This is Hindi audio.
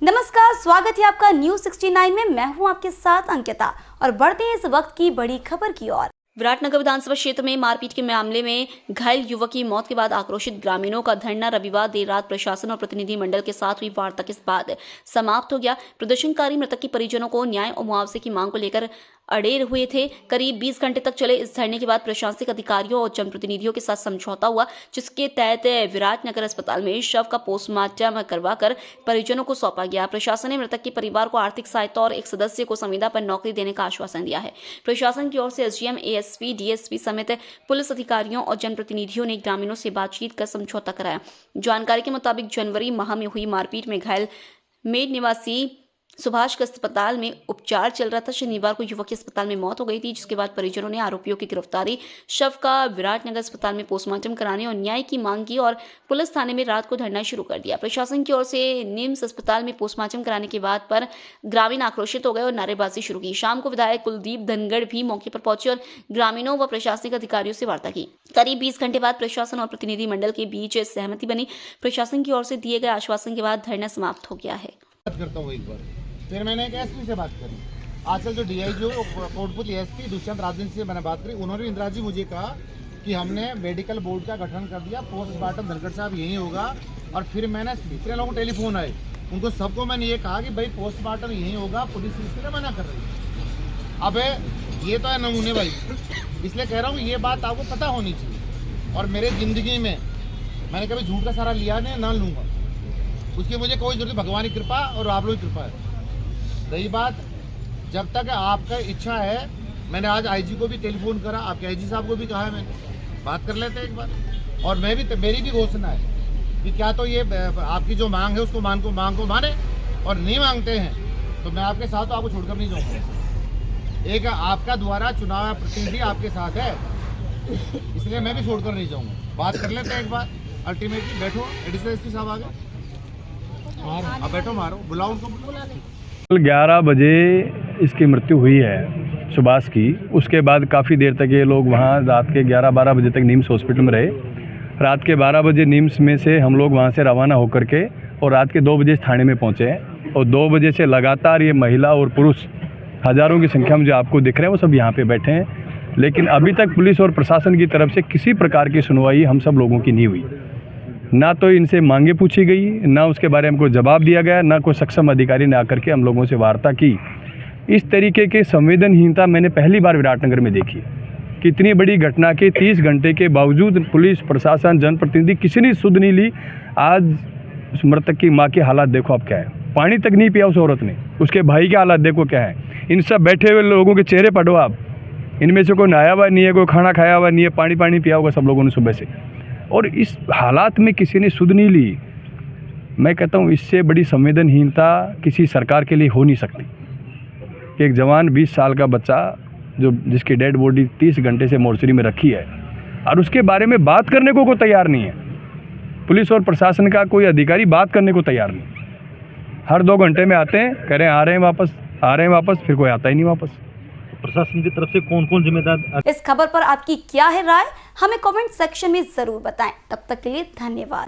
नमस्कार, स्वागत है आपका न्यूज 69 में। मैं हूं आपके साथ अंकिता और बढ़ते हैं इस वक्त की बड़ी खबर की ओर। विराटनगर विधानसभा क्षेत्र में मारपीट के मामले में घायल युवक की मौत के बाद आक्रोशित ग्रामीणों का धरना रविवार देर रात प्रशासन और प्रतिनिधि मंडल के साथ हुई वार्ता के बाद समाप्त हो गया। प्रदर्शनकारी मृतक के परिजनों को न्याय और मुआवजे की मांग को लेकर अड़े हुए थे। करीब 20 घंटे तक चले इस धरने के बाद प्रशासनिक अधिकारियों और जनप्रतिनिधियों के साथ समझौता हुआ, जिसके तहत विराटनगर अस्पताल में शव का पोस्टमार्टम करवाकर परिजनों को सौंपा गया। प्रशासन ने मृतक के परिवार को आर्थिक सहायता और एक सदस्य को संविदा पर नौकरी देने का आश्वासन दिया है। प्रशासन की ओर से एसडीएम, एएसपी, डीएसपी समेत पुलिस अधिकारियों और जनप्रतिनिधियों ने ग्रामीणों से बातचीत कर समझौता कराया। जानकारी के मुताबिक जनवरी माह में हुई मारपीट में घायल मेड निवासी सुभाष के अस्पताल में उपचार चल रहा था। शनिवार को युवक की अस्पताल में मौत हो गई थी, जिसके बाद परिजनों ने आरोपियों की गिरफ्तारी, शव का विराटनगर अस्पताल में पोस्टमार्टम कराने और न्याय की मांग की और पुलिस थाने में रात को धरना शुरू कर दिया। प्रशासन की ओर से निम्स अस्पताल में पोस्टमार्टम कराने के बाद पर ग्रामीण आक्रोशित हो गए और नारेबाजी शुरू की। शाम को विधायक कुलदीप धनगढ़ भी मौके पर पहुंचे और ग्रामीणों व प्रशासनिक अधिकारियों से वार्ता की। करीब 20 घंटे बाद प्रशासन और प्रतिनिधि मंडल के बीच सहमति बनी। प्रशासन की ओर से दिए गए आश्वासन के बाद धरना समाप्त हो गया है। फिर मैंने एक एसपी से बात करी। आजकल जो डीआईजी कोटपुतली एसपी दुष्यंत राजन से मैंने बात करी। उन्होंने इंदिरा जी मुझे कहा कि हमने मेडिकल बोर्ड का गठन कर दिया, पोस्टमार्टम धनखड़ साहब यही होगा। और फिर मैंने जितने लोगों को टेलीफोन आए उनको सबको मैंने ये कहा कि भाई पोस्टमार्टम यही होगा, पुलिस इसके लिए मना कर रही है। अब ये तो है नमूने भाई, इसलिए कह रहा हूँ ये बात आपको पता होनी चाहिए। और मेरे ज़िंदगी में मैंने कभी झूठ का सहारा लिया नहीं, ना लूँगा। उसकी मुझे कोई जरूरत, भगवान की कृपा और आप लोगों की कृपा है। रही बात, जब तक आपका इच्छा है, मैंने आज आईजी को भी टेलीफोन करा, आपके आईजी साहब को भी कहा है, मैंने बात कर लेते हैं एक बार। और मैं भी, मेरी भी घोषणा है कि क्या तो ये आपकी जो मांग है उसको मांग को माने, और नहीं मांगते हैं तो मैं आपके साथ, तो आपको छोड़कर नहीं जाऊँगा। एक आपका द्वारा चुनाव प्रतिनिधि आपके साथ है, इसलिए मैं भी छोड़कर नहीं जाऊँगा। बात कर लेते हैं एक बार। अल्टीमेटली बैठो, एडिशनल एसपी साहब आ गए, अब बैठो, मारो, बुलाओ उनको, बुला नहीं। 11 बजे इसकी मृत्यु हुई है सुभाष की। उसके बाद काफ़ी देर तक ये लोग वहाँ रात के 11-12 बजे तक निम्स हॉस्पिटल में रहे। रात के 12 बजे निम्स में से हम लोग वहाँ से रवाना होकर के और रात के 2 बजे थाने में पहुँचे हैं। और 2 बजे से लगातार ये महिला और पुरुष हज़ारों की संख्या में जो आपको दिख रहे हैं वो सब यहाँ पर बैठे हैं। लेकिन अभी तक पुलिस और प्रशासन की तरफ से किसी प्रकार की सुनवाई हम सब लोगों की नहीं हुई। ना तो इनसे मांगे पूछी गई, ना उसके बारे में कोई जवाब दिया गया, ना कोई सक्षम अधिकारी ने आकर के हम लोगों से वार्ता की। इस तरीके की संवेदनहीनता मैंने पहली बार विराटनगर में देखी कि इतनी बड़ी घटना के 30 घंटे के बावजूद पुलिस प्रशासन, जनप्रतिनिधि किसी ने सुध नहीं ली। आज उस मृतक की माँ के हालात देखो आप क्या है, पानी तक नहीं पिया उस औरत ने। उसके भाई के हालात देखो क्या है। इन सब बैठे हुए लोगों के चेहरे पढ़ो आप, इनमें से कोई नहाया हुआ नहीं है, कोई खाना खाया हुआ नहीं है, पानी पिया होगा सब लोगों ने सुबह से। और इस हालात में किसी ने सुध नहीं ली। मैं कहता हूँ इससे बड़ी संवेदनहीनता किसी सरकार के लिए हो नहीं सकती कि एक जवान 20 साल का बच्चा जिसकी डेड बॉडी 30 घंटे से मोर्चरी में रखी है और उसके बारे में बात करने को कोई तैयार नहीं है। पुलिस और प्रशासन का कोई अधिकारी बात करने को तैयार नहीं। हर 2 घंटे में आते हैं, कह रहे हैं आ रहे हैं वापस, फिर कोई आता ही नहीं वापस। प्रशासन की तरफ से कौन कौन जिम्मेदार? इस खबर पर आपकी क्या है राय, हमें कमेंट सेक्शन में जरूर बताएं। तब तक के लिए धन्यवाद।